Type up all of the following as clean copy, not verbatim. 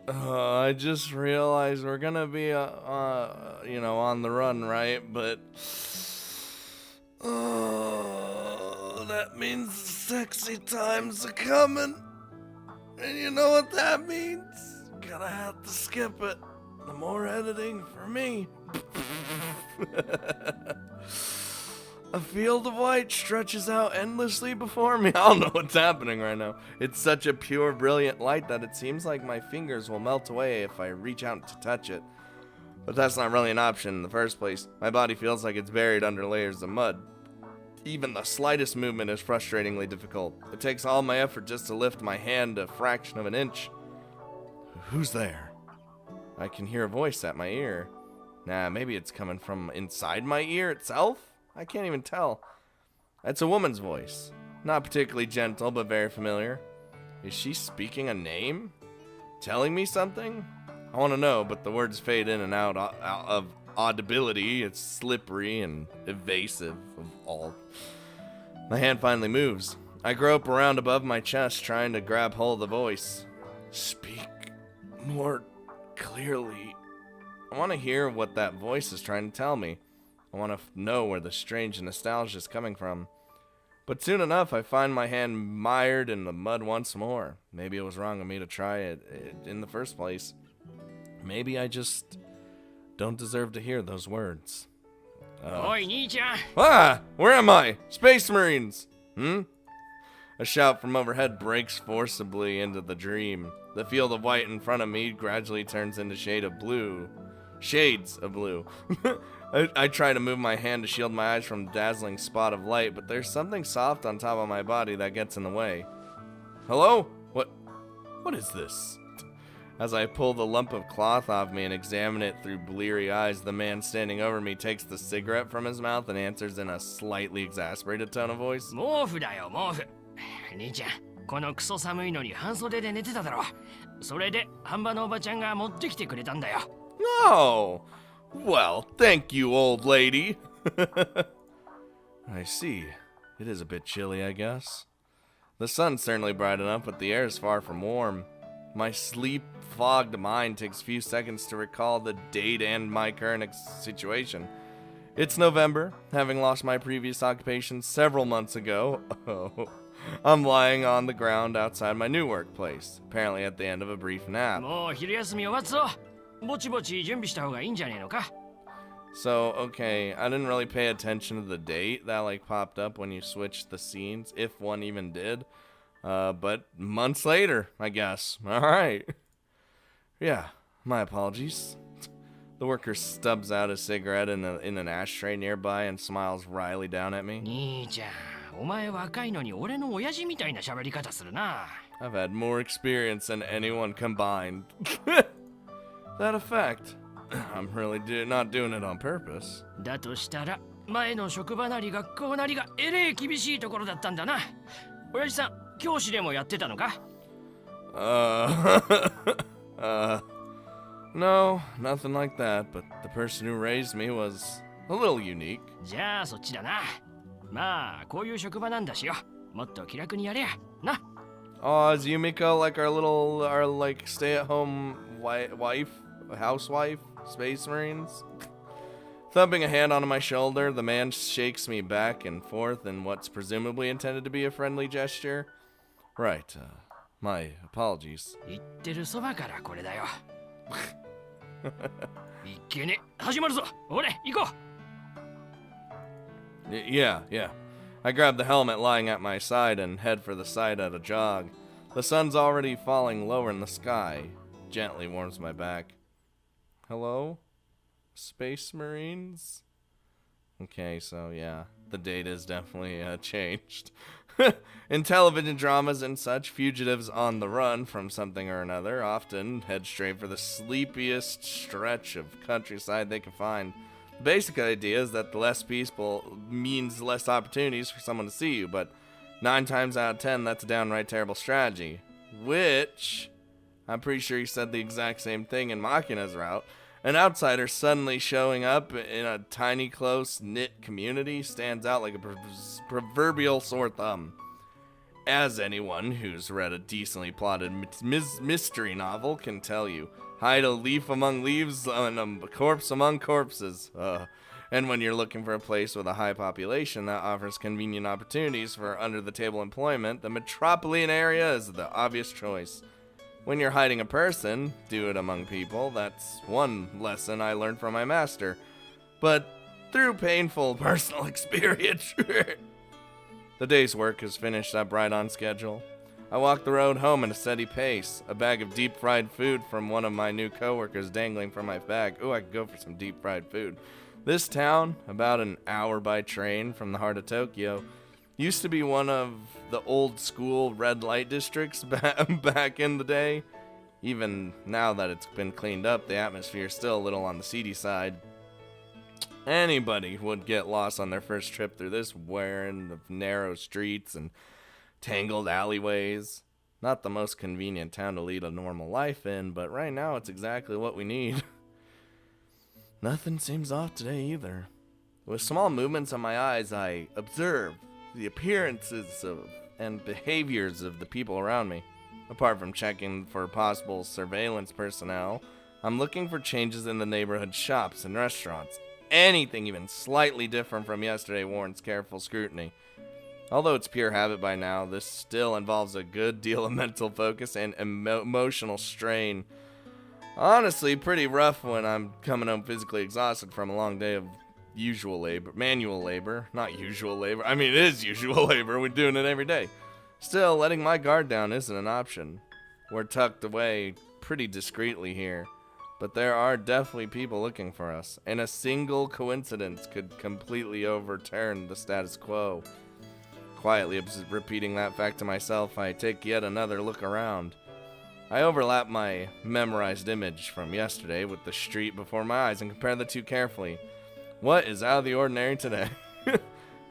I just realized we're gonna be, on the run, right? But, that means sexy times are coming. And you know what that means? Gonna have to skip it. No more editing for me. A field of white stretches out endlessly before me. I don't know what's happening right now. It's such a pure, brilliant light that it seems like my fingers will melt away if I reach out to touch it. But that's not really an option in the first place. My body feels like it's buried under layers of mud. Even the slightest movement is frustratingly difficult. It takes all my effort just to lift my hand a fraction of an inch. Who's there? I can hear a voice at my ear. Nah, maybe it's coming from inside my ear itself? I can't even tell. It's a woman's voice. Not particularly gentle, but very familiar. Is she speaking a name? Telling me something? I want to know, but the words fade in and out of audibility. It's slippery and evasive of all. My hand finally moves. I grope around above my chest, trying to grab hold of the voice. Speak more clearly. I want to hear what that voice is trying to tell me. I want to know where the strange nostalgia is coming from. But soon enough, I find my hand mired in the mud once more. Maybe it was wrong of me to try it in the first place. Maybe I just don't deserve to hear those words. Oi, Nichan! Ah! Where am I? Space Marines! A shout from overhead breaks forcibly into the dream. The field of white in front of me gradually turns into shades of blue. I try to move my hand to shield my eyes from the dazzling spot of light, but there's something soft on top of my body that gets in the way. Hello? What is this? As I pull the lump of cloth off me and examine it through bleary eyes, the man standing over me takes the cigarette from his mouth and answers in a slightly exasperated tone of voice. 毛布だよ、毛布。兄ちゃん、このクソ寒いのに半袖で寝てただろ。それで、半端のおばちゃんが持ってきてくれたんだよ。Oh! Well, thank you, old lady. I see. It is a bit chilly, I guess. The sun's certainly bright enough, but the air is far from warm. My sleep-fogged mind takes a few seconds to recall the date and my current situation. It's November, having lost my previous occupation several months ago. Oh, I'm lying on the ground outside my new workplace, apparently at the end of a brief nap. もう昼休み終わっぞ。ぼちぼち準備した方がいいんじゃねえのか。So, okay, I didn't really pay attention to the date that, popped up when you switched the scenes, if one even did. But months later, I guess. Alright. Yeah, my apologies. The worker stubs out a cigarette in an ashtray nearby and smiles wryly down at me. 兄ちゃん、お前若いのに俺の親父みたいな喋り方するな。I've had more experience than anyone combined. That effect. I'm really not doing it on purpose. だとしたら、前の職場なり学校なりがえれえ厳しいところだったんだな。親父さん、教師でもやってたのか？ No, nothing like that, but the person who raised me was a little unique. じゃあそっちだな。まあ、こういう職場なんだしよ。もっと気楽にやれや。な。Oh, is Yumiko our stay-at-home housewife, Space Marines? Thumping a hand onto my shoulder, the man shakes me back and forth in what's presumably intended to be a friendly gesture. Right, my apologies. 言ってるそばからこれだよ。いけね、始まるぞ。ほれ、行こう。Yeah. I grab the helmet lying at my side and head for the side at a jog. The sun's already falling lower in the sky. Gently warms my back. Hello? Space Marines? Okay, so yeah, the date is definitely changed. In television dramas and such, fugitives on the run from something or another often head straight for the sleepiest stretch of countryside they can find. The basic idea is that the less peaceful means less opportunities for someone to see you, but 9 times out of 10, that's a downright terrible strategy. Which, I'm pretty sure he said the exact same thing in Machina's route. An outsider suddenly showing up in a tiny, close-knit community stands out like a proverbial sore thumb. As anyone who's read a decently plotted mystery novel can tell you, hide a leaf among leaves and a corpse among corpses. And when you're looking for a place with a high population that offers convenient opportunities for under-the-table employment, the metropolitan area is the obvious choice. When you're hiding a person, do it among people. That's one lesson I learned from my master. But through painful personal experience. The day's work is finished up right on schedule. I walk the road home at a steady pace, a bag of deep-fried food from one of my new coworkers dangling from my bag. Ooh, I could go for some deep-fried food. This town, about an hour by train from the heart of Tokyo, used to be one of the old-school red light districts back in the day. Even now that it's been cleaned up, the atmosphere is still a little on the seedy side. Anybody would get lost on their first trip through this wearing of narrow streets and tangled alleyways. Not the most convenient town to lead a normal life in, but right now it's exactly what we need. Nothing seems off today either. With small movements of my eyes, I observe the appearances of and behaviors of the people around me. Apart from checking for possible surveillance personnel, I'm looking for changes in the neighborhood shops and restaurants. Anything even slightly different from yesterday warrants careful scrutiny. Although it's pure habit by now, this still involves a good deal of mental focus and emotional strain. Honestly, pretty rough when I'm coming home physically exhausted from a long day of manual labor. Not usual labor. I mean, it is usual labor. We're doing it every day. Still, letting my guard down isn't an option. We're tucked away pretty discreetly here. But there are definitely people looking for us, and a single coincidence could completely overturn the status quo. Quietly repeating that fact to myself, I take yet another look around. I overlap my memorized image from yesterday with the street before my eyes and compare the two carefully. What is out of the ordinary today?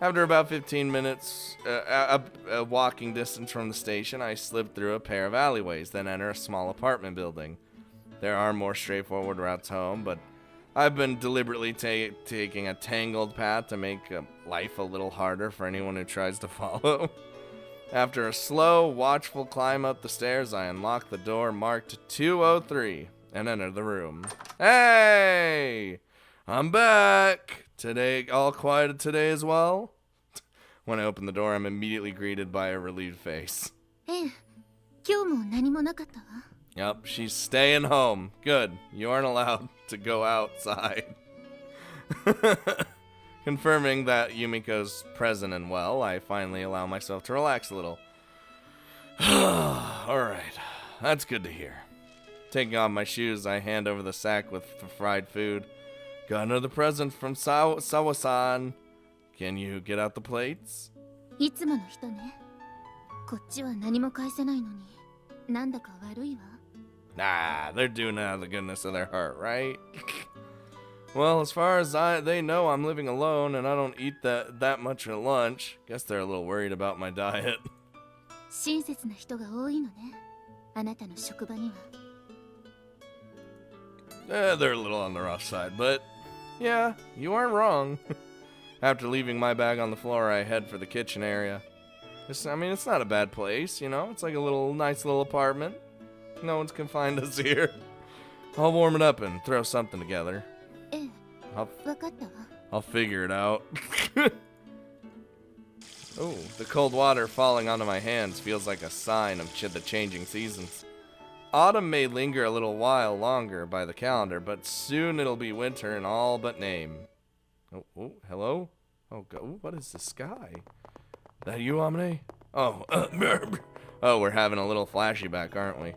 After about 15 minutes, a walking distance from the station, I slip through a pair of alleyways, then enter a small apartment building. There are more straightforward routes home, but I've been deliberately taking a tangled path to make life a little harder for anyone who tries to follow. After a slow, watchful climb up the stairs, I unlock the door marked 203 and enter the room. Hey! I'm back! Today, all quiet today as well? When I open the door, I'm immediately greeted by a relieved face. Yep, she's staying home. Good. You aren't allowed to go outside. Confirming that Yumiko's present and well, I finally allow myself to relax a little. Alright, that's good to hear. Taking off my shoes, I hand over the sack with the fried food. Got another present from Sawa-san. Can you get out the plates? Nah, they're doing it out of the goodness of their heart, right? Well, as far as they know, I'm living alone and I don't eat that much at lunch. Guess they're a little worried about my diet. They're a little on the rough side, but yeah, you aren't wrong. After leaving my bag on the floor, I head for the kitchen area. It's not a bad place, you know? It's like a nice little apartment. No one's can find us here. I'll warm it up and throw something together. I'll figure it out. Oh, the cold water falling onto my hands feels like a sign of the changing seasons. Autumn may linger a little while longer by the calendar, but soon it'll be winter in all but name. Oh, hello? Oh, what is the sky? That you, Amine? Oh, oh, we're having a little flashback, aren't we?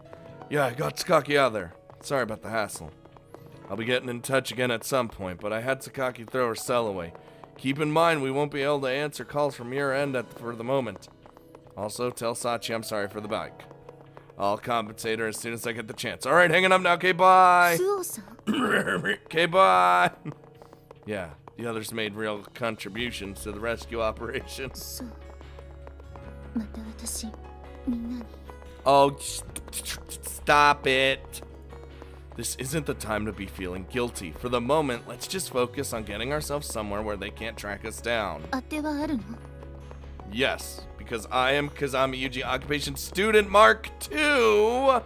Yeah, I got Sakaki out there. Sorry about the hassle. I'll be getting in touch again at some point, but I had Sakaki throw her cell away. Keep in mind we won't be able to answer calls from your end for the moment. Also, tell Sachi I'm sorry for the bike. I'll compensate her as soon as I get the chance. Alright, hanging up now, okay, bye! Okay, bye! Yeah, the others made real contributions to the rescue operation. Oh, stop it. This isn't the time to be feeling guilty. For the moment, let's just focus on getting ourselves somewhere where they can't track us down. Yes, because I am Kazami Yuji Occupation Student Mark II.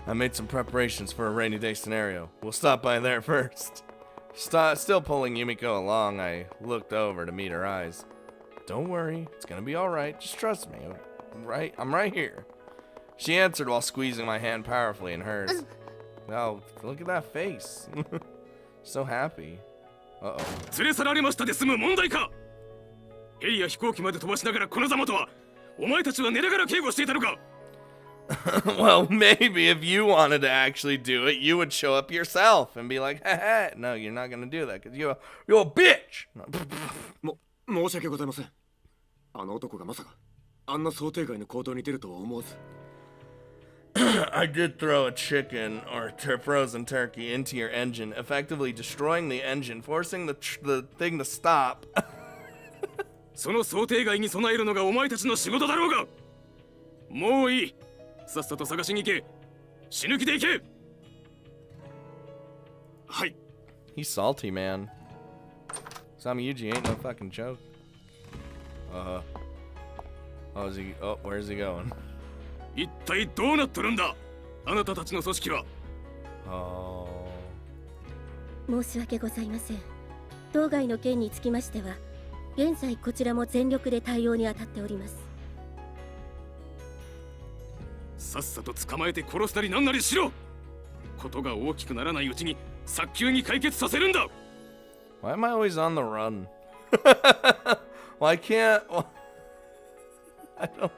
I made some preparations for a rainy day scenario. We'll stop by there first. Still pulling Yumiko along, I looked over to meet her eyes. Don't worry, it's gonna be alright. Just trust me. Right? I'm right here. She answered while squeezing my hand powerfully in hers. Oh, look at that face. So happy. Uh-oh. 連れ去られましたで済む問題か。ヘリや飛行機まで飛ばしながらこのざまとは、お前たちは寝ながら警護していたのか。Well, maybe if you wanted to actually do it, you would show up yourself and be like, haha, no, you're not gonna do that because you're a bitch. 申し訳ございません。あの男がまさかあんな想定外の行動に出るとは思わず。I did throw a chicken or frozen turkey into your engine, effectively destroying the engine, forcing the thing to stop. その想定外に備えるのがお前たちの仕事だろうが。もういい。さっさと探しに行け。死ぬ気で行け。はい。He's salty, man. Sami Yuji ain't no fucking joke. Oh, is he? Oh, where's he going? 一体どうなってるんだ。あなたたちの組織は。Oh. 申し訳ございません。当該の件につきましては、現在こちらも全力で対応に当たっております。さっさと捕まえて殺したりなんなりしろ。ことが大きくならないうちに早急に解決させるんだ。Why am I always on the run? Why can't? I don't know.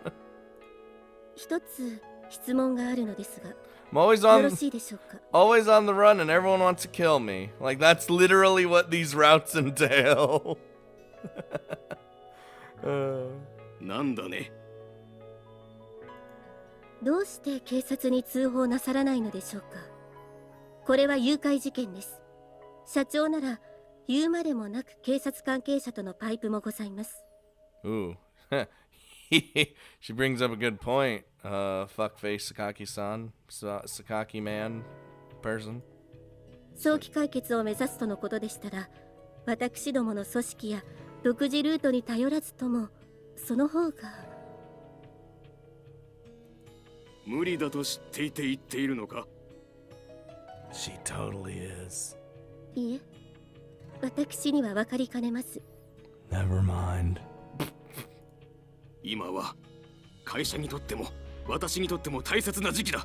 一つ質問があるのですが、 I'm always よろ on, しいでしょうか。 always on the run, and everyone wants to kill me. Like that's literally what these routes entail. なんだね。どうして警察に通報なさらないのでしょうか。これは誘拐事件です。社長なら言うまでもなく警察関係者とのパイプもございます。Ooh. She brings up a good point. Fuckface Sakaki-san, Sakaki man, person. 早期解決を目指すとのことでしたら、私どもの組織や独自ルートに頼らずとも、その方が。無理だと知っていて言っているのか。She totally is. いえ、私には分かりかねます。Never mind. 今は会社にとっても私にとっても大切な時期だ。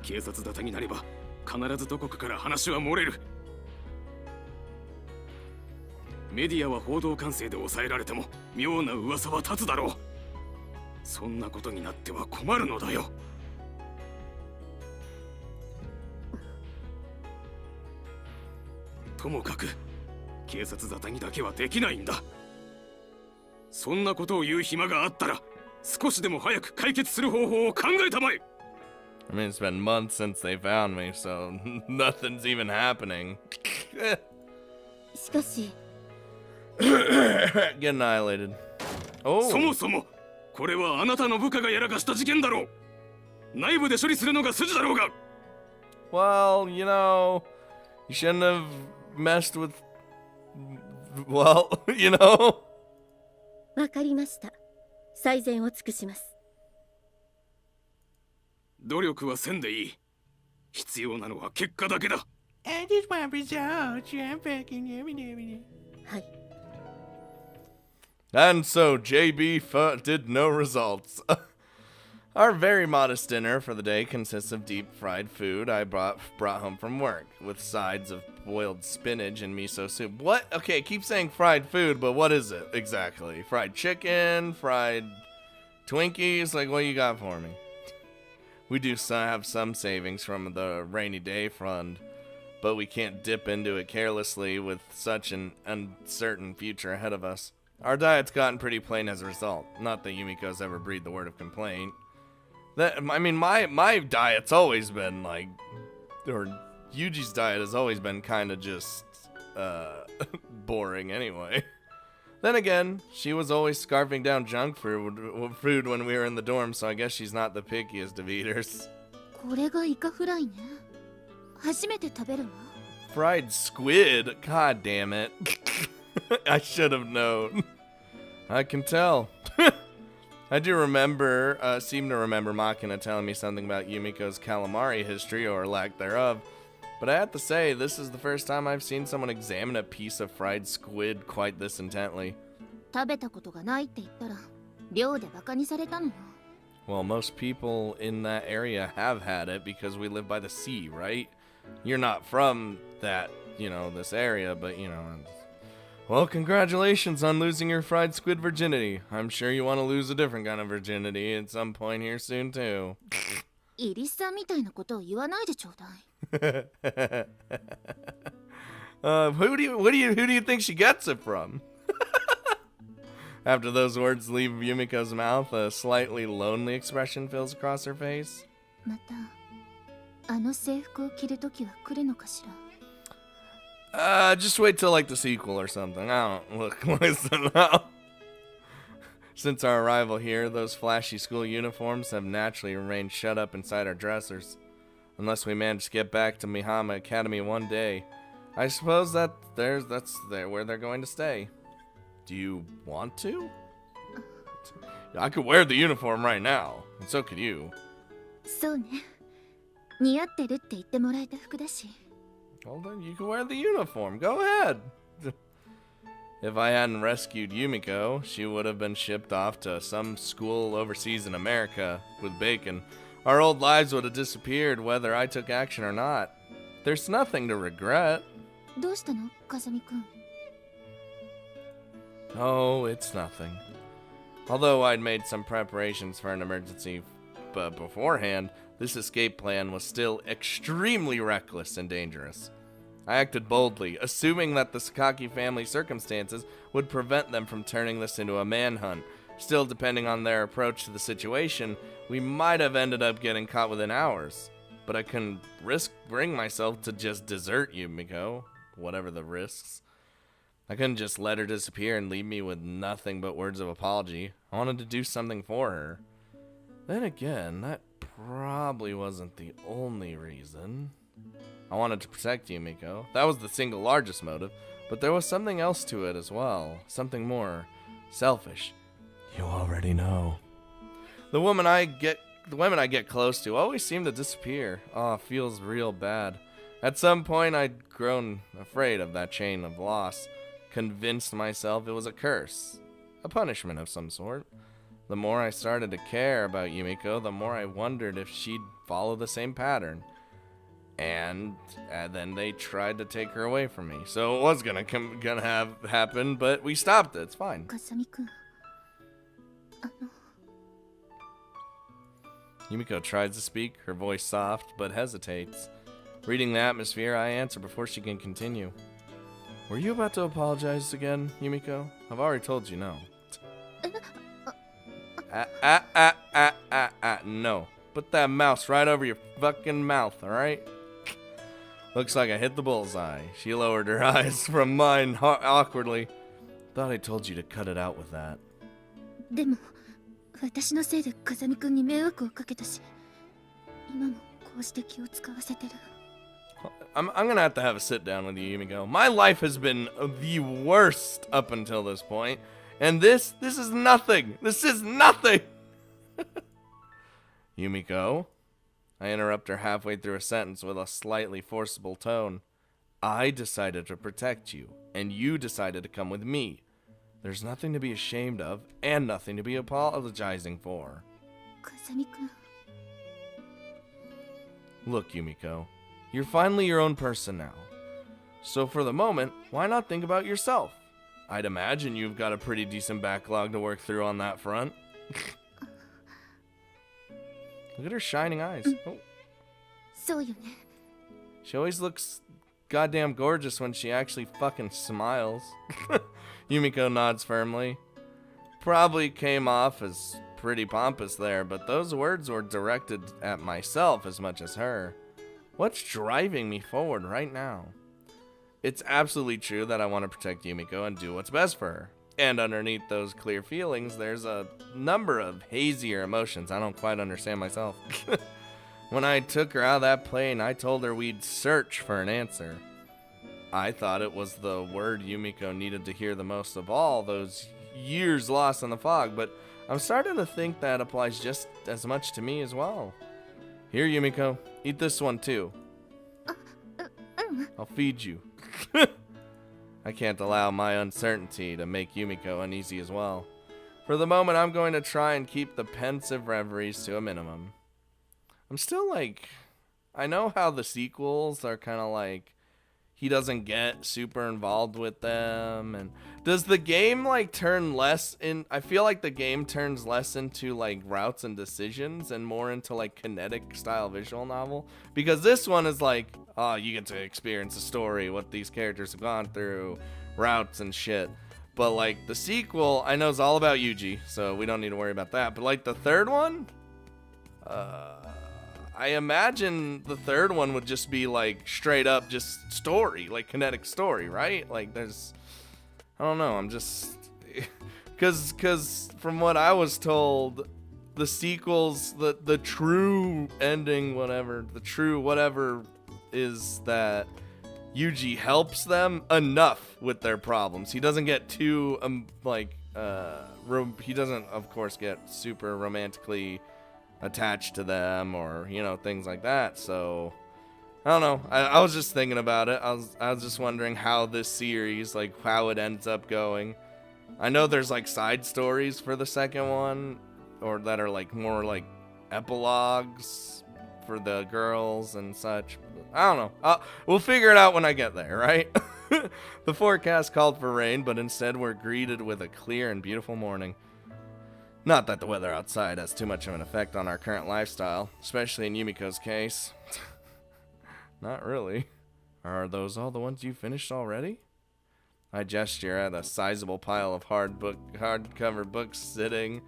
警察沙汰になれば必ずどこかから話は漏れる。メディアは報道管制で抑えられても妙な噂は立つだろう。そんなことになっては困るのだよ。ともかく警察沙汰にだけはできないんだ。そんなことを言う暇があったら少しでも早く解決する方法を考えたまえ。 I mean, it's been months since they found me, so nothing's even happening. しかし Get annihilated. そ Oh. もそもこれはあなたの部下がやらかした事件だろう。内部で処理するのが筋だろうが。 Well, you know, you shouldn't have messed with. Well, you know. わかりました。最善を尽くします。努力はせんでいい。必要なのは結果だけだ。I just want results. I'm fucking. はい。 And so JB did no results. Our very modest dinner for the day consists of deep fried food I brought home from work, with sides of boiled spinach and miso soup. What? Okay, keep saying fried food, but what is it exactly? Fried chicken? Fried Twinkies? Like, what you got for me? We do have some savings from the rainy day fund, but we can't dip into it carelessly with such an uncertain future ahead of us. Our diet's gotten pretty plain as a result. Not that Yumiko's ever breathed the word of complaint. I mean, my diet's always been like, or Yuji's diet has always been kind of just boring anyway. Then again, she was always scarfing down junk food when we were in the dorm, so I guess she's not the pickiest of eaters. これがイカフライね。初めて食べるわ。 Fried squid? God damn it. I should have known. I can tell. I do remember, seem to remember Makina telling me something about Yumiko's calamari history, or lack thereof. But I have to say, this is the first time I've seen someone examine a piece of fried squid quite this intently. 食べたことがないって言ったら寮でバカにされたのよ。 Well, most people in that area have had it because we live by the sea, right? You're not from that, this area, but, Well, congratulations on losing your fried squid virginity. I'm sure you want to lose a different kind of virginity at some point here soon, too. イリスさんみたいなことを言わないでちょうだい。who do you think she gets it from? After those words leave Yumiko's mouth, a slightly lonely expression fills across her face. またあの制服を着るときは来るのかしら。 Just wait till like the sequel or something. I don't listen now. Since our arrival here, those flashy school uniforms have naturally remained shut up inside our dressers. Unless we manage to get back to Mihama Academy one day. I suppose that's where they're going to stay. Do you want to? I could wear the uniform right now, and so could you. そうね。似合ってるって言ってもらえた服だし。 Well, then you can wear the uniform. Go ahead. If I hadn't rescued Yumiko, she would have been shipped off to some school overseas in America with bacon. Our old lives would have disappeared whether I took action or not. There's nothing to regret. どうしたの、風見くん。 Oh, it's nothing. Although I'd made some preparations for an emergency beforehand, this escape plan was still extremely reckless and dangerous. I acted boldly, assuming that the Sakaki family circumstances would prevent them from turning this into a manhunt. Still, depending on their approach to the situation, we might have ended up getting caught within hours. But I couldn't bring myself to just desert Yumiko, whatever the risks. I couldn't just let her disappear and leave me with nothing but words of apology. I wanted to do something for her. Then again, that probably wasn't the only reason. I wanted to protect Yumiko. That was the single largest motive, but there was something else to it as well. Something more selfish. You already know. The women I get close to always seem to disappear. Oh, it feels real bad. At some point, I'd grown afraid of that chain of loss. Convinced myself it was a curse, a punishment of some sort. The more I started to care about Yumiko, the more I wondered if she'd follow the same pattern. And then they tried to take her away from me. So it was gonna happen, but we stopped it. It's fine. 風見くん。Yumiko tries to speak, her voice soft, but hesitates. Reading the atmosphere, I answer before she can continue. Were you about to apologize again, Yumiko? I've already told you no. No. Put that mouse right over your fucking mouth, alright? Looks like I hit the bullseye. She lowered her eyes from mine awkwardly. Thought I told you to cut it out with that. でも、私のせいで風見くんに迷惑をかけたし、今もこうして気を使わせてる。 I'm gonna have to have a sit down with you, Yumiko. My life has been the worst up until this point, and this is nothing. This is nothing. Yumiko, I interrupt her halfway through a sentence with a slightly forcible tone. I decided to protect you, and you decided to come with me. There's nothing to be ashamed of, and nothing to be apologizing for. 風見くん。 Look, Yumiko. You're finally your own person now. So for the moment, why not think about yourself? I'd imagine you've got a pretty decent backlog to work through on that front. Look at her shining eyes. Oh. そうよね。 She always looks goddamn gorgeous when she actually fucking smiles. Yumiko nods firmly. Probably came off as pretty pompous there, but those words were directed at myself as much as her. What's driving me forward right now? It's absolutely true that I want to protect Yumiko and do what's best for her. And underneath those clear feelings, there's a number of hazier emotions I don't quite understand myself. When I took her out of that plane, I told her we'd search for an answer. I thought it was the word Yumiko needed to hear the most of all, those years lost in the fog, but I'm starting to think that applies just as much to me as well. Here, Yumiko, eat this one too. I'll feed you. I can't allow my uncertainty to make Yumiko uneasy as well. For the moment, I'm going to try and keep the pensive reveries to a minimum. I'm still like, I know how the sequels are kind of like, he doesn't get super involved with them, and does the game like turn less in, I feel like the game turns less into like routes and decisions and more into like kinetic style visual novel, because this one is like, oh, you get to experience a story, what these characters have gone through, routes and shit. But like the sequel, I know is all about Yuji, so we don't need to worry about that. But like the third one, I imagine the third one would just be like straight up just story, like kinetic story, right? Like there's, I don't know, I'm just, cause from what I was told, the sequels, the true ending, whatever, the true whatever is that Yuji helps them enough with their problems. He doesn't get too, he doesn't, of course, get super romantically attached to them or, you know, things like that. So, I don't know. I was just thinking about it. I was just wondering how this series, like, how it ends up going. I know there's, like, side stories for the second one, or that are, like, more, like, epilogues for the girls and such. I don't know. We'll figure it out when I get there, right? The forecast called for rain, but instead we're greeted with a clear and beautiful morning. Not that the weather outside has too much of an effect on our current lifestyle, especially in Yumiko's case. Not really. Are those all the ones you finished already? I gesture at a sizable pile of hardcover books sitting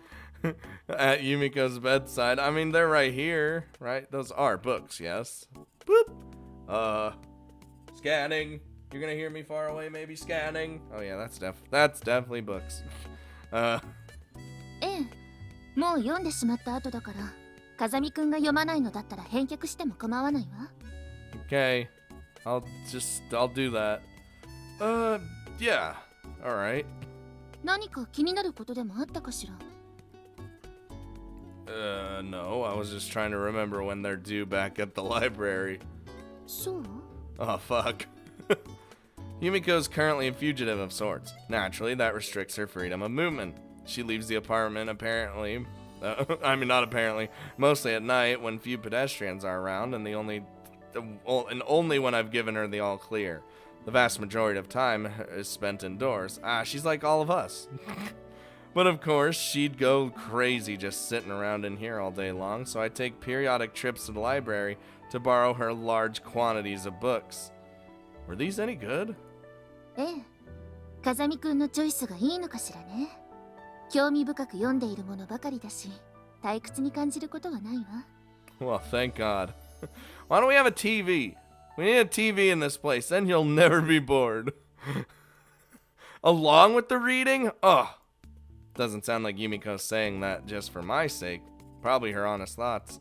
at Yumiko's bedside. I mean, they're right here, right? Those are books, yes. Boop. Scanning. You're gonna hear me far away, maybe scanning. Oh yeah, that's definitely books. ええ、もう読んでしまった後だから、風見くんが読まないのだったら返却しても構わないわ。Okay, I'll do that. Yeah, alright. 何か気になることでもあったかしら。No, I was just trying to remember when they're due back at the library. そう? Oh, fuck. Yumiko's currently a fugitive of sorts. Naturally, that restricts her freedom of movement. She leaves the apartment apparently, not apparently, mostly at night when few pedestrians are around and only when I've given her the all clear. The vast majority of time is spent indoors. She's like all of us. But of course, she'd go crazy just sitting around in here all day long, so I take periodic trips to the library to borrow her large quantities of books. Were these any good? ええ、風見くんのチョイスがいいのかしらね。興味深く読んでいるものばかりだし、退屈に感じることはないわ。Well, thank God. Why don't we have a TV? We need a TV in this place, then you'll never be bored. Along with the reading? Oh, doesn't sound like Yumiko's saying that just for my sake. Probably her honest thoughts.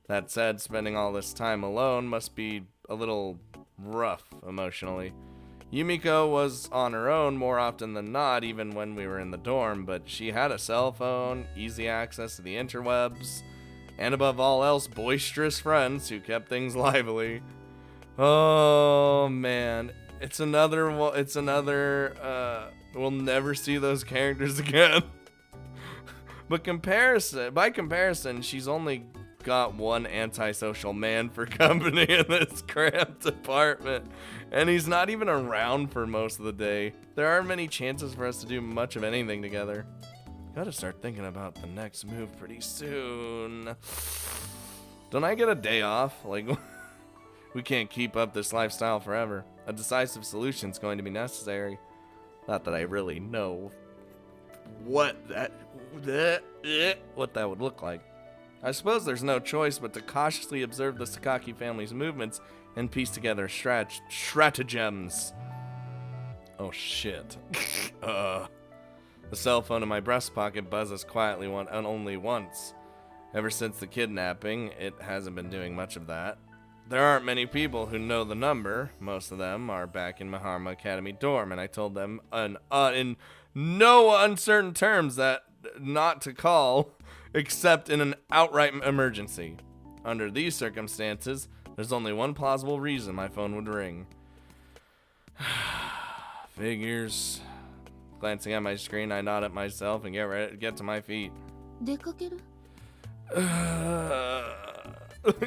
That said, spending all this time alone must be a little rough emotionally. Yumiko was on her own more often than not, even when we were in the dorm, but she had a cell phone, easy access to the interwebs, and above all else, boisterous friends who kept things lively. Oh man, we'll never see those characters again. But by comparison, she's only got one antisocial man for company in this cramped apartment, and he's not even around for most of the day. There aren't many chances for us to do much of anything together. Gotta start thinking about the next move pretty soon. Don't I get a day off? Like, we can't keep up this lifestyle forever. A decisive solution's going to be necessary. Not that I really know what that would look like. I suppose there's no choice but to cautiously observe the Sakaki family's movements and piece together stratagems. Oh shit. The cell phone in my breast pocket buzzes quietly only once. Ever since the kidnapping, it hasn't been doing much of that. There aren't many people who know the number. Most of them are back in Maharma Academy dorm, and I told them in no uncertain terms that not to call except in an outright emergency. Under these circumstances, there's only one plausible reason my phone would ring. Figures. Glancing at my screen, I nod at myself and get to my feet. 出かける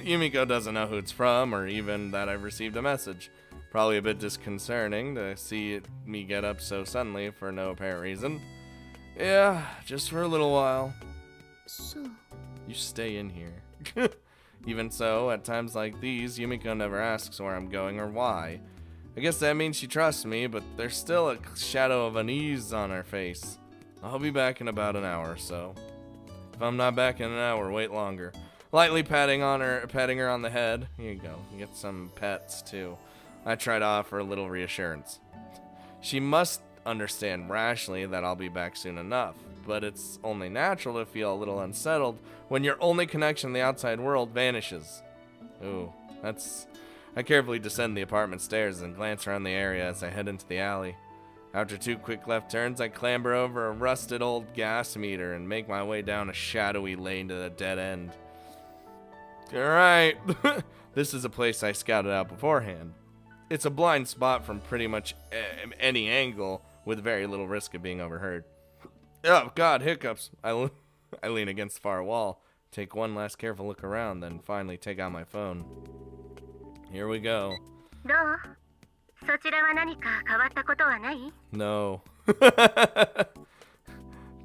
Yumiko doesn't know who it's from or even that I've received a message. Probably a bit disconcerting to see me get up so suddenly for no apparent reason. Yeah, just for a little while. そう You stay in here. Even so, at times like these, Yumiko never asks where I'm going or why. I guess that means she trusts me, but there's still a shadow of unease on her face. I'll be back in about an hour or so. If I'm not back in an hour, wait longer. Lightly patting her on the head. Here you go. You get some pets too. I try to offer a little reassurance. She must understand rationally that I'll be back soon enough, but it's only natural to feel a little unsettled when your only connection to the outside world vanishes. Ooh, I carefully descend the apartment stairs and glance around the area as I head into the alley. After 2 quick left turns, I clamber over a rusted old gas meter and make my way down a shadowy lane to the dead end. Alright, this is a place I scouted out beforehand. It's a blind spot from pretty much any angle with very little risk of being overheard. Oh god, hiccups. I lean against the far wall, take one last careful look around, then finally take out my phone. Here we go. どう？そちらは何か変わったことはない？ No.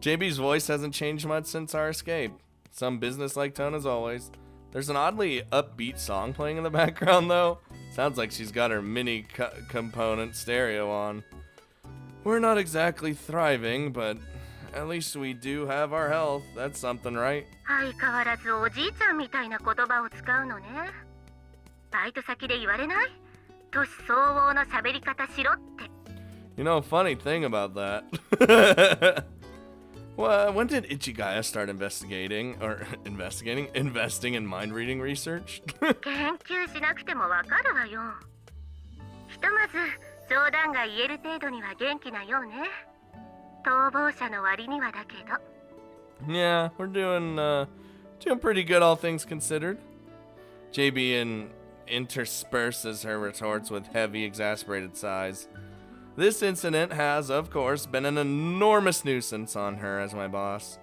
JB's voice hasn't changed much since our escape. Some business-like tone as always. There's an oddly upbeat song playing in the background though. Sounds like she's got her mini component stereo on. We're not exactly thriving, but at least we do have our health. That's something, right? 相変わらずおじいちゃんみたいな言葉を使うのね。バイト先で言われない？年相応の喋り方しろって。You know, funny thing about that. Well, when did Ichigaya start investing in mind-reading research? 研究しなくてもわかるわよ。ひとまず冗談が言える程度には元気なようね。逃亡者の割にはだけど。Yeah, we're doing pretty good, all things considered. JB intersperses her retorts with heavy, exasperated sighs. This incident has, of course, been an enormous nuisance on her as my boss.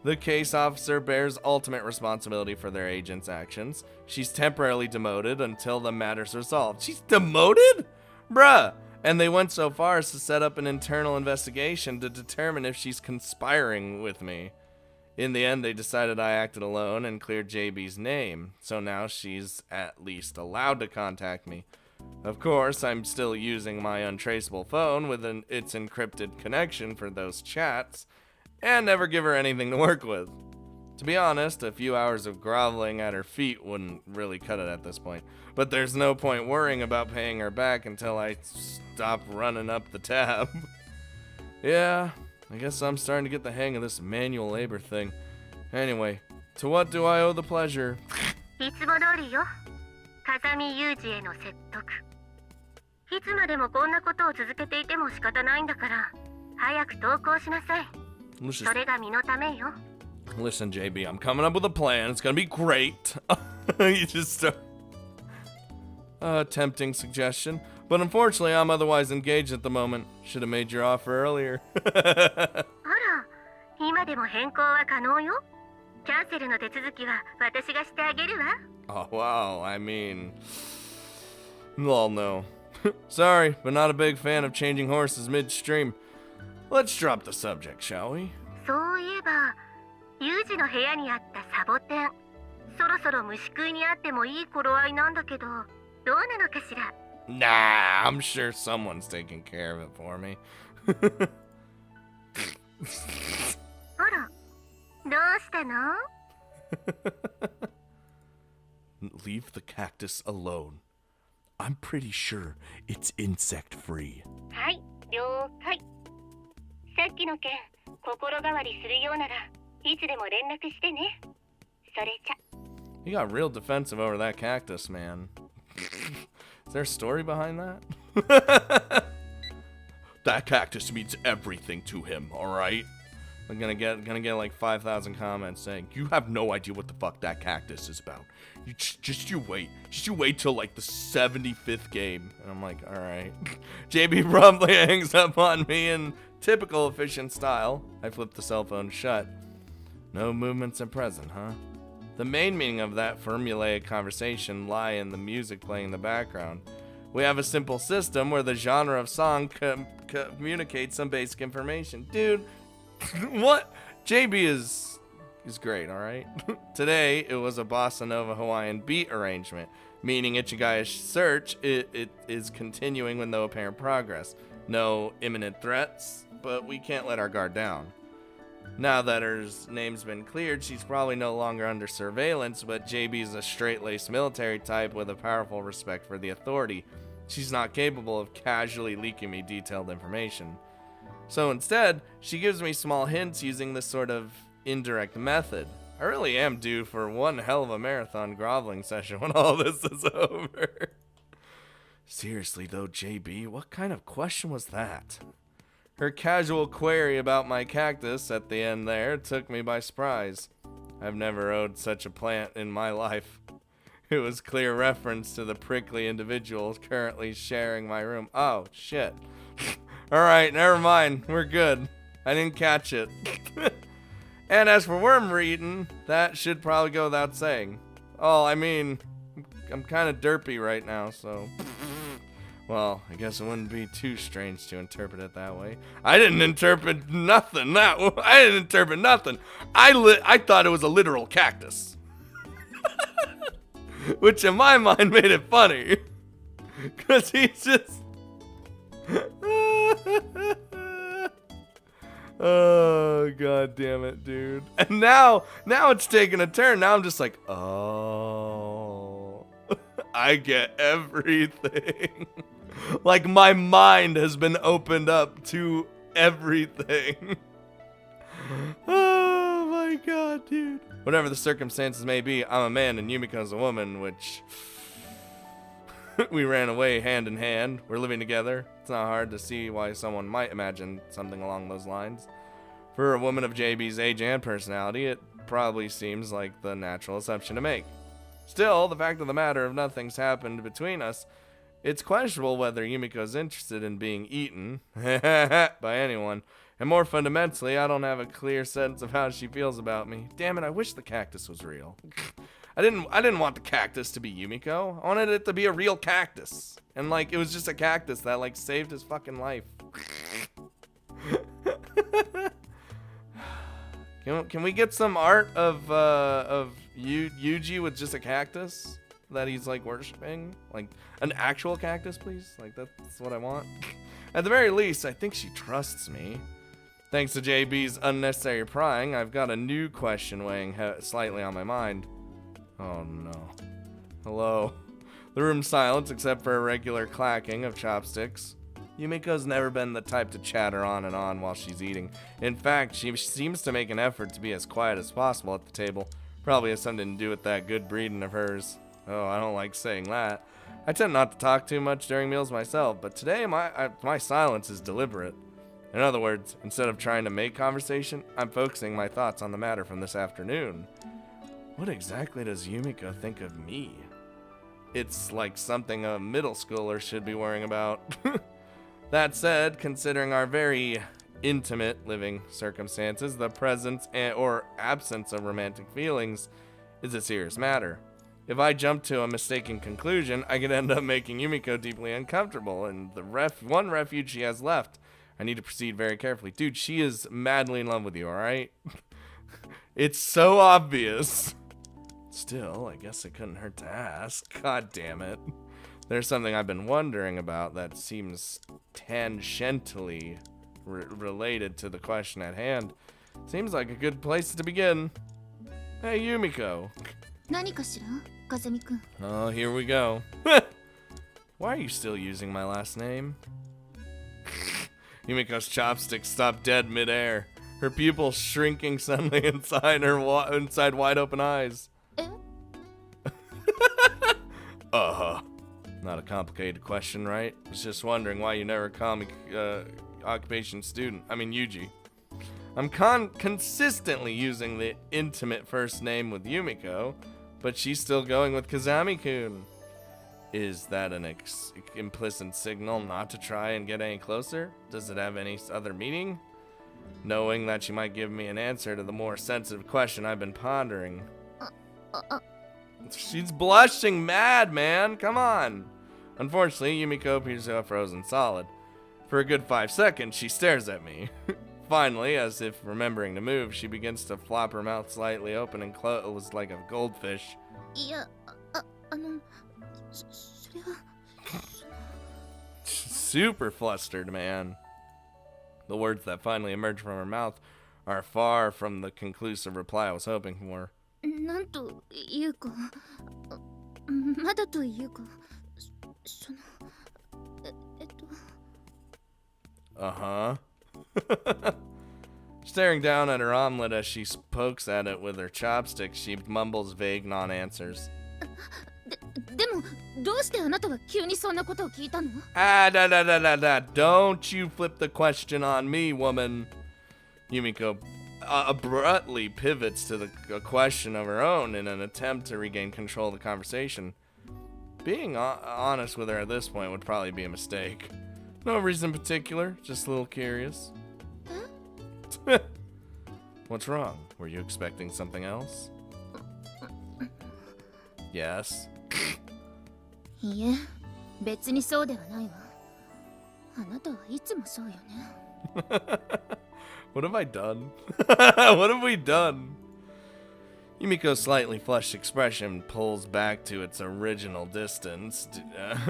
The case officer bears ultimate responsibility for their agent's actions. She's temporarily demoted until the matter's resolved. She's demoted? Bruh! And they went so far as to set up an internal investigation to determine if she's conspiring with me. In the end, they decided I acted alone and cleared JB's name, so now she's at least allowed to contact me. Of course, I'm still using my untraceable phone with its encrypted connection for those chats, and never give her anything to work with. To be honest, a few hours of groveling at her feet wouldn't really cut it at this point, but there's no point worrying about paying her back until I stop running up the tab. Yeah, I guess I'm starting to get the hang of this manual labor thing. Anyway, to what do I owe the pleasure? いつも通りよ。風見雄二への説得。いつまでもこんなことを続けていても仕方ないんだから、早く投稿しなさい。それが身のためよ。Listen, JB, I'm coming up with a plan. It's gonna be great. You just start. Tempting suggestion, but unfortunately, I'm otherwise engaged at the moment. Should have made your offer earlier. あら、今でも変更は可能よ。キャンセルの手続きは私がしてあげるわ。Oh, wow. I mean, well, no. Sorry, but not a big fan of changing horses midstream. Let's drop the subject, shall we? そういえば、ユージの部屋にあったサボテン。そろそろ虫食いにあってもいい頃合いなんだけど、どうなのかしら。Nah, I'm sure someone's taking care of it for me. あら、どうしたの？ Leave the cactus alone. I'm pretty sure it's insect free. はい、了解。さっきの件、心変わりするようならいつでも連絡してね。それじゃ。 You got real defensive over that cactus, man. Is there a story behind that? That cactus means everything to him, alright? I'm gonna get like 5,000 comments saying, you have no idea what the fuck that cactus is about. You wait. Just you wait till like the 75th game. And I'm like, alright. JB promptly hangs up on me in typical efficient style. I flip the cell phone shut. No movements at present, huh? The main meaning of that formulaic conversation lie in the music playing in the background. We have a simple system where the genre of song communicates some basic information. Dude, what? JB is great, alright? Today, it was a bossa nova Hawaiian beat arrangement, meaning Ichigaya's search it is continuing with no apparent progress. No imminent threats, but we can't let our guard down. Now that her name's been cleared, she's probably no longer under surveillance, but JB's a straight-laced military type with a powerful respect for the authority. She's not capable of casually leaking me detailed information. So instead, she gives me small hints using this sort of indirect method. I really am due for one hell of a marathon groveling session when all this is over. Seriously though, JB, what kind of question was that? Her casual query about my cactus at the end there took me by surprise. I've never owed such a plant in my life. It was clear reference to the prickly individual currently sharing my room. Oh, shit. Alright, never mind. We're good. I didn't catch it. And as for worm eating, that should probably go without saying. Oh, I mean, I'm kind of derpy right now, so... Well, I guess it wouldn't be too strange to interpret it that way. I didn't interpret nothing. I didn't interpret nothing. I thought it was a literal cactus. Which in my mind made it funny. Because he's just... Oh, god damn it, dude. And now it's taking a turn. Now I'm just like, oh... I get everything. Like my mind has been opened up to everything. Oh my god, dude. Whatever the circumstances may be, I'm a man and Yumiko's a woman, which... We ran away hand in hand. We're living together. It's not hard to see why someone might imagine something along those lines. For a woman of JB's age and personality, it probably seems like the natural assumption to make. Still, the fact of the matter, if nothing's happened between us, it's questionable whether Yumiko's interested in being eaten by anyone. And more fundamentally, I don't have a clear sense of how she feels about me. Damn it, I wish the cactus was real. I didn't want the cactus to be Yumiko. I wanted it to be a real cactus. And like, it was just a cactus that like saved his fucking life. Can we get some art of Yuji with just a cactus that he's like worshiping? Like an actual cactus, please? Like that's what I want. At the very least, I think she trusts me. Thanks to JB's unnecessary prying, I've got a new question weighing slightly on my mind. Oh no. Hello. The room's silent except for a regular clacking of chopsticks. Yumiko's never been the type to chatter on and on while she's eating. In fact, she seems to make an effort to be as quiet as possible at the table. Probably has something to do with that good breeding of hers. Oh, I don't like saying that. I tend not to talk too much during meals myself, but today my silence is deliberate. In other words, instead of trying to make conversation, I'm focusing my thoughts on the matter from this afternoon. What exactly does Yumiko think of me? It's like something a middle schooler should be worrying about. That said, considering our very intimate living circumstances, the presence or absence of romantic feelings is a serious matter. If I jump to a mistaken conclusion, I could end up making Yumiko deeply uncomfortable, and the one refuge she has left, I need to proceed very carefully. Dude, she is madly in love with you, alright? It's so obvious. Still, I guess it couldn't hurt to ask. God damn it. There's something I've been wondering about that seems tangentially related to the question at hand. Seems like a good place to begin. Hey, Yumiko. 何かしら、風見くん。 Oh, here we go. Why are you still using my last name? Yumiko's chopsticks stop dead midair. Her pupils shrinking suddenly inside inside wide open eyes. Not a complicated question, right? I was just wondering why you never call me occupation student. I mean, Yuji. I'm consistently using the intimate first name with Yumiko, but she's still going with Kazami-kun. Is that an implicit signal not to try and get any closer? Does it have any other meaning? Knowing that she might give me an answer to the more sensitive question I've been pondering. She's blushing mad, man. Come on. Unfortunately, Yumiko appears to have frozen solid. For a good 5 seconds, she stares at me. Finally, as if remembering to move, she begins to flop her mouth slightly open and close like a goldfish. いや、それは Super flustered, man. The words that finally emerge from her mouth are far from the conclusive reply I was hoping for. なんというか、まだというか、その、Uh-huh. Staring down at her omelet as she pokes at it with her chopsticks, she mumbles vague non-answers. でも、どうしてあなたは急にそんなことを聞いたの? Don't you flip the question on me, woman. Yumiko abruptly pivots to a question of her own in an attempt to regain control of the conversation. Being honest with her at this point would probably be a mistake. No reason in particular, just a little curious. Huh? What's wrong? Were you expecting something else? Yes. いいえ、別にそうではないわ。あなたはいつもそうよね。What have I done? What have we done? Yumiko's slightly flushed expression pulls back to its original distance,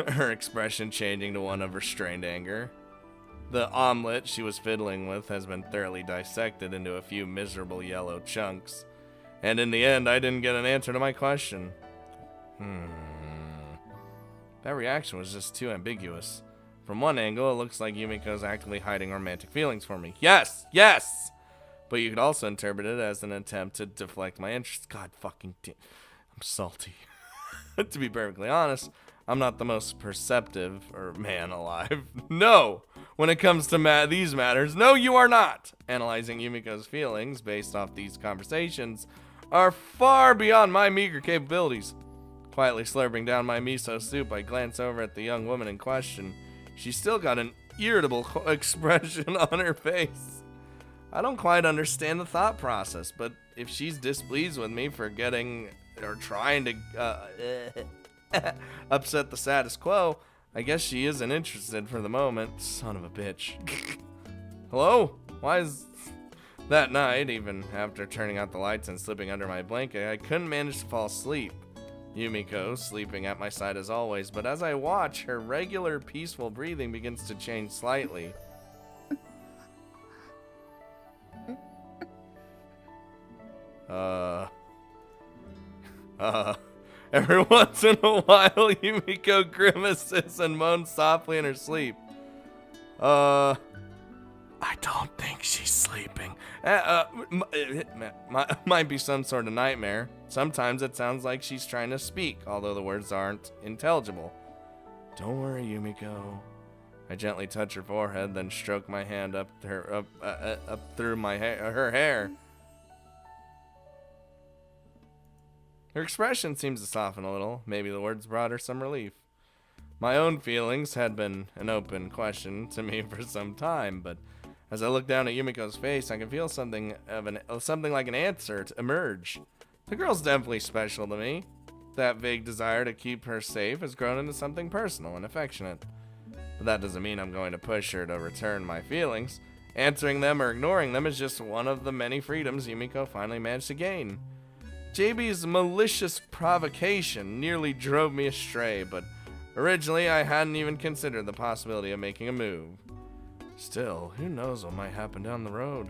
her expression changing to one of restrained anger. The omelet she was fiddling with has been thoroughly dissected into a few miserable yellow chunks, and in the end I didn't get an answer to my question. That reaction was just too ambiguous. From one angle, it looks like Yumiko's actively hiding romantic feelings for me. Yes! Yes! But you could also interpret it as an attempt to deflect my interest. God fucking damn. I'm salty. To be perfectly honest, I'm not the most perceptive man alive. No! When it comes to these matters, no, you are not! Analyzing Yumiko's feelings based off these conversations are far beyond my meager capabilities. Quietly slurping down my miso soup, I glance over at the young woman in question. She's still got an irritable expression on her face. I don't quite understand the thought process, but if she's displeased with me for getting or trying to upset the status quo, I guess she isn't interested for the moment. Son of a bitch. Hello? Why is that night, even after turning out the lights and slipping under my blanket, I couldn't manage to fall asleep. Yumiko sleeping at my side as always, but as I watch, her regular peaceful breathing begins to change slightly. Every once in a while, Yumiko grimaces and moans softly in her sleep. I don't think she's sleeping. It might be some sort of nightmare. Sometimes it sounds like she's trying to speak, although the words aren't intelligible. Don't worry, Yumiko. I gently touch her forehead, then stroke my hand up through her hair. Her expression seems to soften a little. Maybe the words brought her some relief. My own feelings had been an open question to me for some time, but as I look down at Yumiko's face, I can feel something like an answer to emerge. The girl's definitely special to me. That vague desire to keep her safe has grown into something personal and affectionate. But that doesn't mean I'm going to push her to return my feelings. Answering them or ignoring them is just one of the many freedoms Yumiko finally managed to gain. JB's malicious provocation nearly drove me astray, but originally I hadn't even considered the possibility of making a move. Still, who knows what might happen down the road?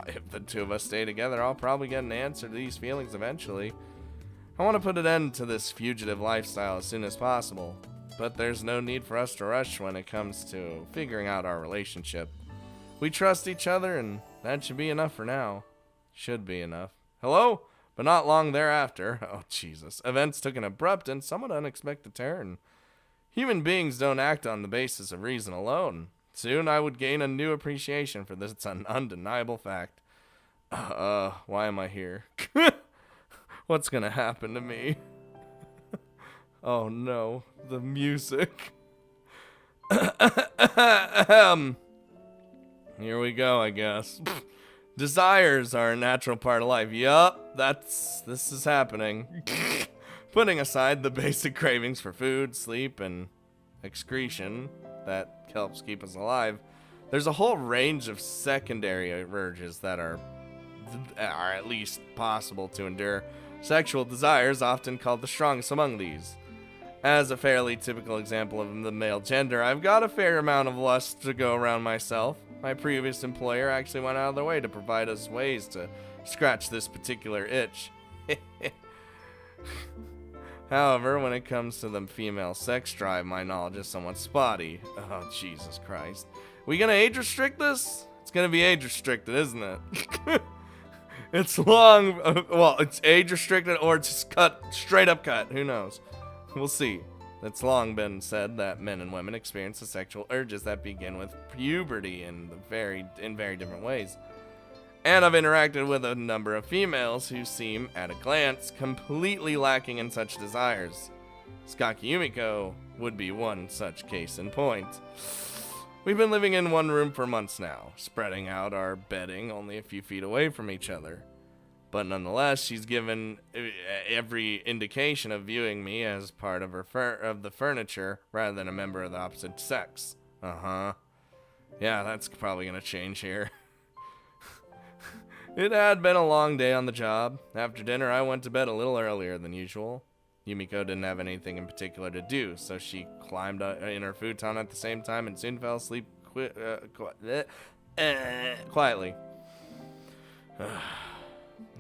If the two of us stay together, I'll probably get an answer to these feelings eventually. I want to put an end to this fugitive lifestyle as soon as possible, but there's no need for us to rush when it comes to figuring out our relationship. We trust each other, and that should be enough for now. Should be enough. Hello? But not long thereafter, oh Jesus, events took an abrupt and somewhat unexpected turn. Human beings don't act on the basis of reason alone. Soon I would gain a new appreciation for this. It's an undeniable fact. Why am I here? What's gonna happen to me? Oh no, the music. Here we go, I guess. Desires are a natural part of life. Yup, this is happening. Putting aside the basic cravings for food, sleep, and excretion that helps keep us alive, there's a whole range of secondary urges that are at least possible to endure. Sexual desires, often called the strongest among these. As a fairly typical example of the male gender, I've got a fair amount of lust to go around myself. My previous employer actually went out of their way to provide us ways to scratch this particular itch. However, when it comes to the female sex drive, my knowledge is somewhat spotty. Oh, Jesus Christ. We gonna age restrict this? It's gonna be age restricted, isn't it? It's long, well, it's age restricted or it's just cut, straight up cut, who knows? We'll see. It's long been said that men and women experience the sexual urges that begin with puberty in very different ways. And I've interacted with a number of females who seem, at a glance, completely lacking in such desires. Skaki Yumiko would be one such case in point. We've been living in one room for months now, spreading out our bedding only a few feet away from each other. But nonetheless, she's given every indication of viewing me as part of the furniture rather than a member of the opposite sex. Uh-huh. Yeah, that's probably gonna change here. It had been a long day on the job. After dinner, I went to bed a little earlier than usual. Yumiko didn't have anything in particular to do, so she climbed in her futon at the same time and soon fell asleep quietly.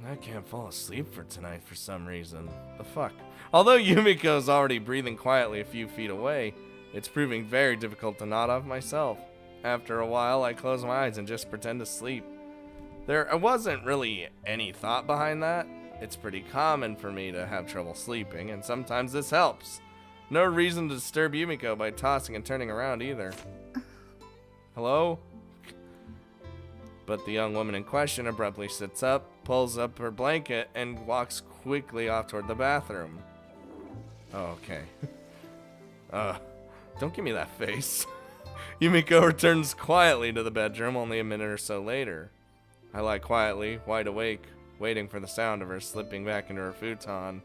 I can't fall asleep for tonight for some reason. The fuck? Although Yumiko's already breathing quietly a few feet away, it's proving very difficult to nod off myself. After a while, I close my eyes and just pretend to sleep. There wasn't really any thought behind that. It's pretty common for me to have trouble sleeping, and sometimes this helps. No reason to disturb Yumiko by tossing and turning around either. Hello? But the young woman in question abruptly sits up, pulls up her blanket, and walks quickly off toward the bathroom. Oh, okay. Don't give me that face. Yumiko returns quietly to the bedroom only a minute or so later. I lie quietly, wide awake, waiting for the sound of her slipping back into her futon.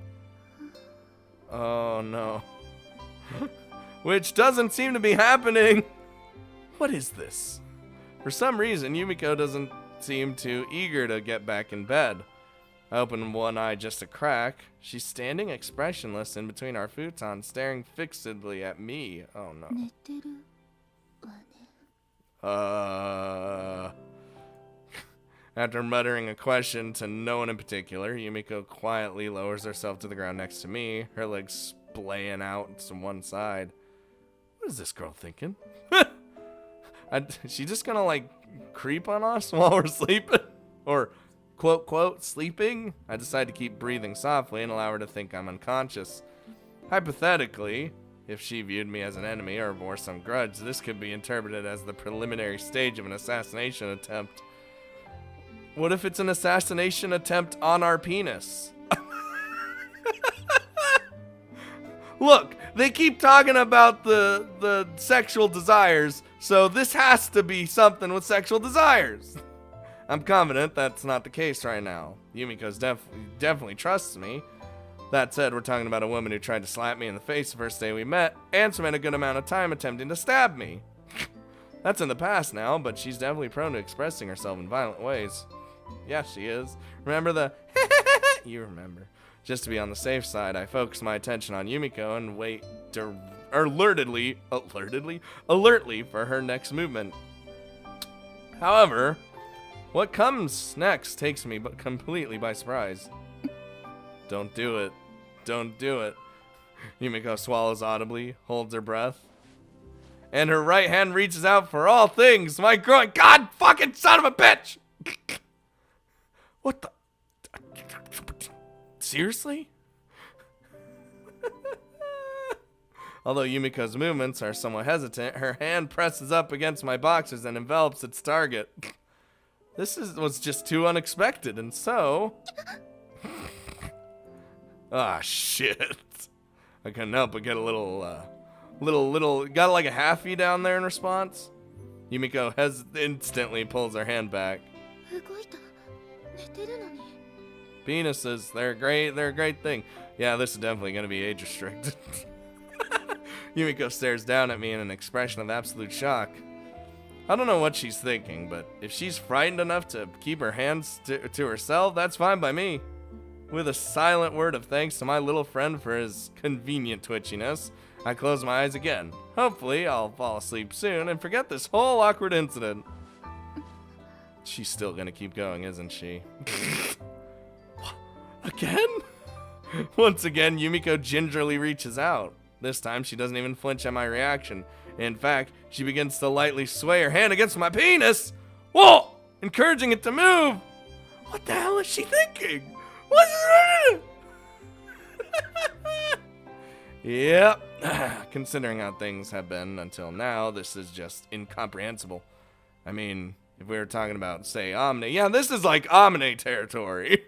Oh no. Which doesn't seem to be happening. What is this? For some reason, Yumiko doesn't seem too eager to get back in bed. I open one eye just a crack. She's standing expressionless in between our futons, staring fixedly at me. Oh no. After muttering a question to no one in particular, Yumiko quietly lowers herself to the ground next to me, her legs splaying out to one side. What is this girl thinking? She just gonna like creep on us while we're sleeping? Or quote quote sleeping? I decide to keep breathing softly and allow her to think I'm unconscious. Hypothetically, if she viewed me as an enemy or bore some grudge, this could be interpreted as the preliminary stage of an assassination attempt. What if it's an assassination attempt on our penis? Look, they keep talking about the sexual desires, so this has to be something with sexual desires. I'm confident that's not the case right now. Yumiko's definitely trusts me. That said, we're talking about a woman who tried to slap me in the face the first day we met, and spent a good amount of time attempting to stab me. That's in the past now, but she's definitely prone to expressing herself in violent ways. Yeah, she is. Remember the you remember. Just to be on the safe side, I focus my attention on Yumiko and wait alertly for her next movement. However, what comes next takes me completely by surprise. Don't do it. Don't do it. Yumiko swallows audibly, holds her breath, and her right hand reaches out for all things. My groin. God fucking son of a bitch! What the? Seriously? Although Yumiko's movements are somewhat hesitant, her hand presses up against my boxers and envelops its target. Was just too unexpected, and so... Ah, shit. I couldn't help but get a little, got like a halfie down there in response. Yumiko instantly pulls her hand back. 動いた。寝てるのに。 Penises, they're a great thing. Yeah, this is definitely gonna be age restricted. Yumiko stares down at me in an expression of absolute shock. I don't know what she's thinking, but if she's frightened enough to keep her hands to herself, that's fine by me. With a silent word of thanks to my little friend for his convenient twitchiness, I close my eyes again. Hopefully, I'll fall asleep soon and forget this whole awkward incident. She's still gonna keep going, isn't she? Again? Once again, Yumiko gingerly reaches out. This time, she doesn't even flinch at my reaction. In fact, she begins to lightly sway her hand against my penis. Whoa! Encouraging it to move. What the hell is she thinking? What's Yep. Considering how things have been until now, this is just incomprehensible. I mean, if we were talking about, say, Omni, yeah, this is like Omni territory.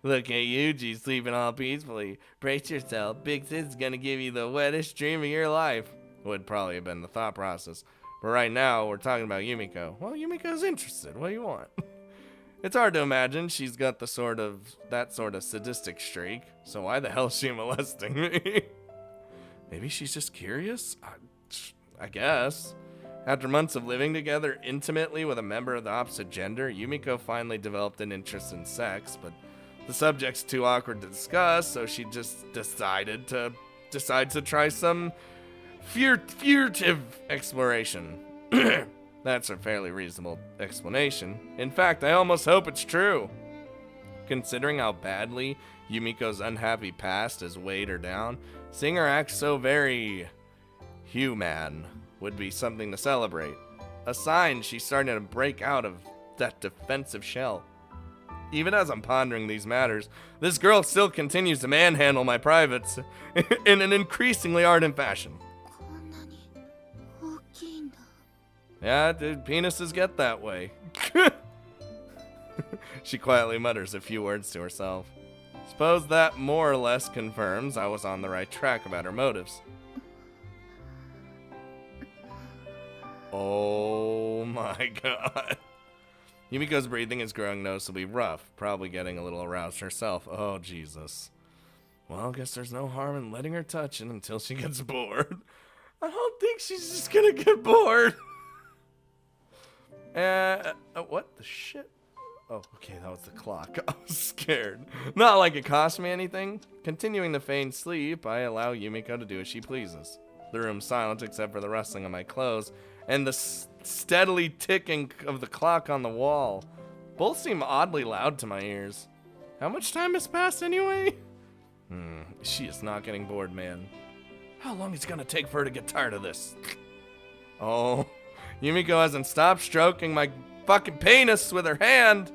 Look at Yuji sleeping all peacefully. Brace yourself. Big Sid's gonna give you the wettest dream of your life. Would probably have been the thought process. But right now, we're talking about Yumiko. Well, Yumiko's interested. What do you want? It's hard to imagine she's got that sort of sadistic streak. So why the hell is she molesting me? Maybe she's just curious? I guess. After months of living together intimately with a member of the opposite gender, Yumiko finally developed an interest in sex, but the subject's too awkward to discuss, so she just decides to try some furtive exploration. That's a fairly reasonable explanation. In fact, I almost hope it's true. Considering how badly Yumiko's unhappy past has weighed her down, seeing her act so very human would be something to celebrate. A sign she's starting to break out of that defensive shell. Even as I'm pondering these matters, this girl still continues to manhandle my privates in an increasingly ardent fashion. こんなに大きいんだ。 Yeah, dude, penises get that way. She quietly mutters a few words to herself. Suppose that more or less confirms I was on the right track about her motives. Oh my god. Yumiko's breathing is growing noticeably rough, probably getting a little aroused herself. Oh, Jesus. Well, I guess there's no harm in letting her touch it until she gets bored. I don't think she's just gonna get bored. What the shit? Oh, okay, that was the clock. I was scared. Not like it cost me anything. Continuing to feign sleep, I allow Yumiko to do as she pleases. The room's silent except for the rustling of my clothes and the steadily ticking of the clock on the wall. Both seem oddly loud to my ears. How much time has passed anyway? She is not getting bored, man. How long is it gonna take for her to get tired of this? Oh, Yumiko hasn't stopped stroking my fucking penis with her hand.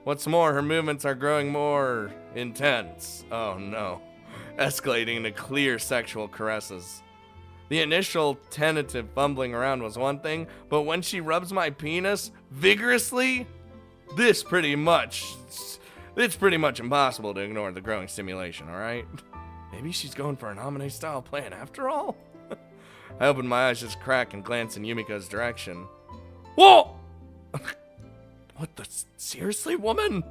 What's more, her movements are growing more intense. Oh no, escalating into clear sexual caresses. The initial tentative fumbling around was one thing, but when she rubs my penis vigorously, it's pretty much impossible to ignore the growing stimulation, alright? Maybe she's going for an Amine style plan after all? I open my eyes just crack and glance in Yumiko's direction. Whoa! What the? Seriously, woman?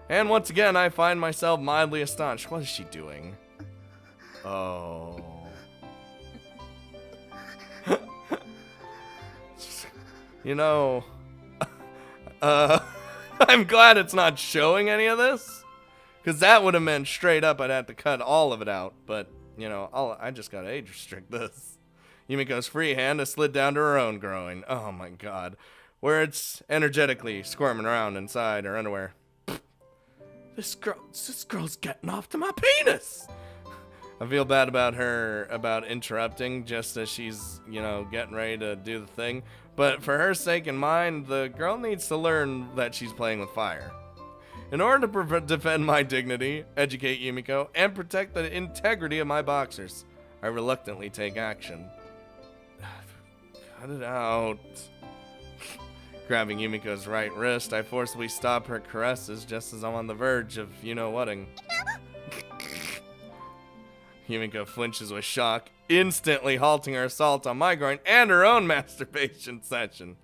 And once again, I find myself mildly astonished. What is she doing? Oh. You know, I'm glad it's not showing any of this, because that would have meant straight up I'd have to cut all of it out, but, you know, I just gotta age restrict this. Yumiko's free hand has slid down to her own groin. Oh my god. Where it's energetically squirming around inside her underwear. This girl's getting off to my penis! I feel bad about interrupting just as she's, you know, getting ready to do the thing. But for her sake and mine, the girl needs to learn that she's playing with fire. In order to defend my dignity, educate Yumiko, and protect the integrity of my boxers, I reluctantly take action. Cut it out. Grabbing Yumiko's right wrist, I forcibly stop her caresses just as I'm on the verge of you-know-whatting. Yumiko flinches with shock, instantly halting her assault on my groin and her own masturbation session.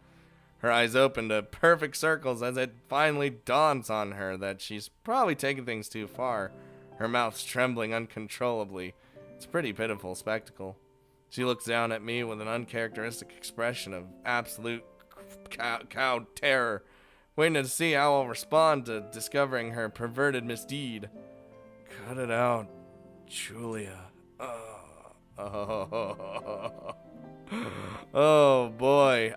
Her eyes open to perfect circles as it finally dawns on her that she's probably taken things too far. Her mouth's trembling uncontrollably. It's a pretty pitiful spectacle. She looks down at me with an uncharacteristic expression of absolute cowed terror, waiting to see how I'll respond to discovering her perverted misdeed. Cut it out, Julia. Oh boy.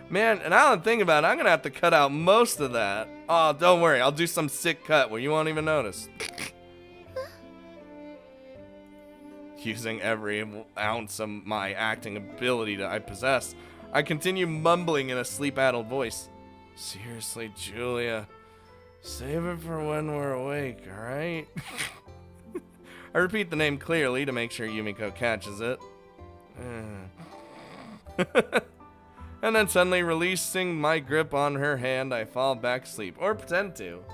Man, and I don't think about it, I'm gonna have to cut out most of that. Oh, don't worry, I'll do some sick cut where you won't even notice. Using every ounce of my acting ability that I possess, I continue mumbling in a sleep-addled voice. Seriously, Julia, save it for when we're awake, alright? I repeat the name clearly to make sure Yumiko catches it. And then suddenly releasing my grip on her hand, I fall back asleep, or pretend to.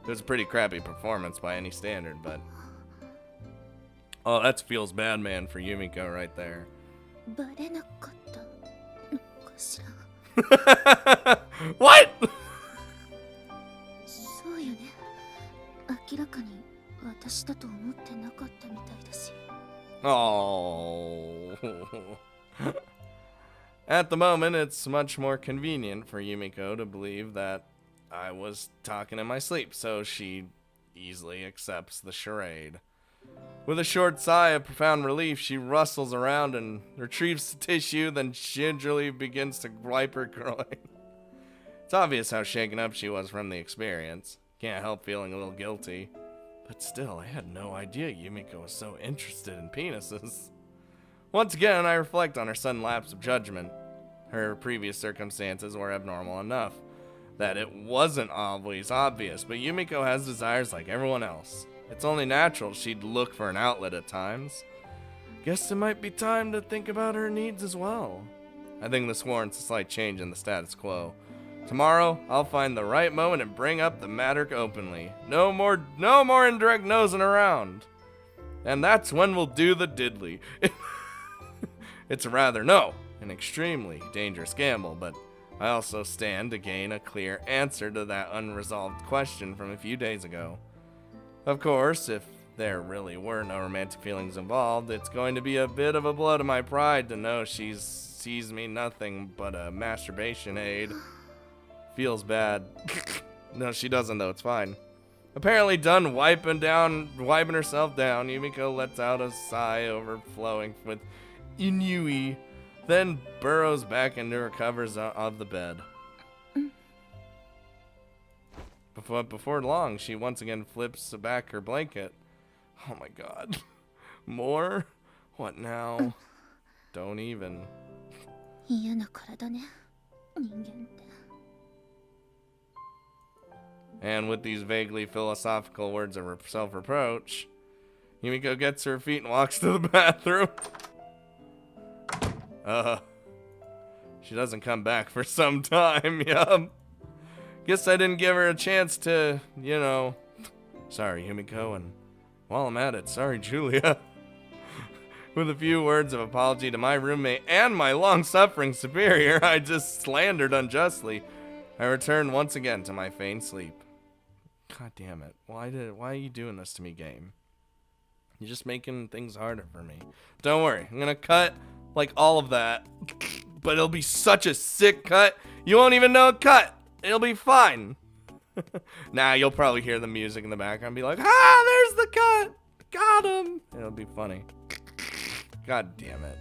It was a pretty crappy performance by any standard, but... Oh, that feels bad, man, for Yumiko right there. What? Oh. At the moment, it's much more convenient for Yumiko to believe that I was talking in my sleep, so she easily accepts the charade. With a short sigh of profound relief, she rustles around and retrieves the tissue, then gingerly begins to wipe her groin. It's obvious how shaken up she was from the experience. Can't help feeling a little guilty. But still, I had no idea Yumiko was so interested in penises. Once again, I reflect on her sudden lapse of judgment. Her previous circumstances were abnormal enough that it wasn't always obvious, but Yumiko has desires like everyone else. It's only natural she'd look for an outlet at times. Guess it might be time to think about her needs as well. I think this warrants a slight change in the status quo. Tomorrow, I'll find the right moment and bring up the matter openly. No more indirect nosing around. And that's when we'll do the diddly. It's an extremely dangerous gamble, but I also stand to gain a clear answer to that unresolved question from a few days ago. Of course, if there really were no romantic feelings involved, it's going to be a bit of a blow to my pride to know she sees me nothing but a masturbation aid. Feels bad. No, she doesn't though, it's fine. Apparently done wiping herself down, Yumiko lets out a sigh overflowing with ennui, then burrows back into her covers of the bed. Before long, she once again flips back her blanket. Oh my god. More? What now? Don't even. And with these vaguely philosophical words of self-reproach, Yumiko gets to her feet and walks to the bathroom. She doesn't come back for some time, yup. Guess I didn't give her a chance to, sorry, Yumiko, and while I'm at it, sorry, Julia. With a few words of apology to my roommate and my long-suffering superior I just slandered unjustly, I return once again to my feigned sleep. God damn it. Why are you doing this to me, game? You're just making things harder for me. Don't worry, I'm gonna cut, all of that. But it'll be such a sick cut, you won't even know it cut. It'll be fine. Nah, you'll probably hear the music in the background and be like, there's the cut. Got him. It'll be funny. God damn it.